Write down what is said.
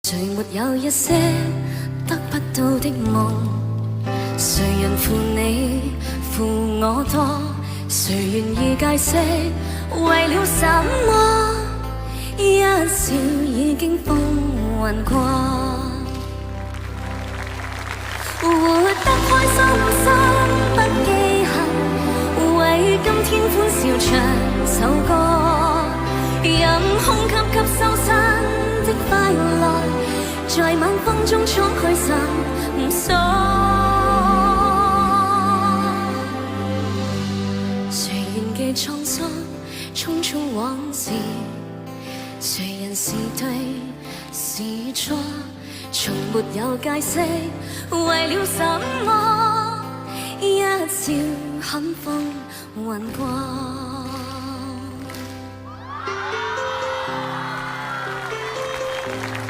誰沒有一些得不到的夢？誰人負你負我多？誰願意解釋為了什麼？一笑已經風雲過，活得開心心不記恨，為今天歡笑唱首歌，任空吸吸收身的快樂，在晚風中衝去尋索。誰願記滄桑匆匆往事？誰人是對是錯？從沒有解釋為了什麼？一笑看風雲過。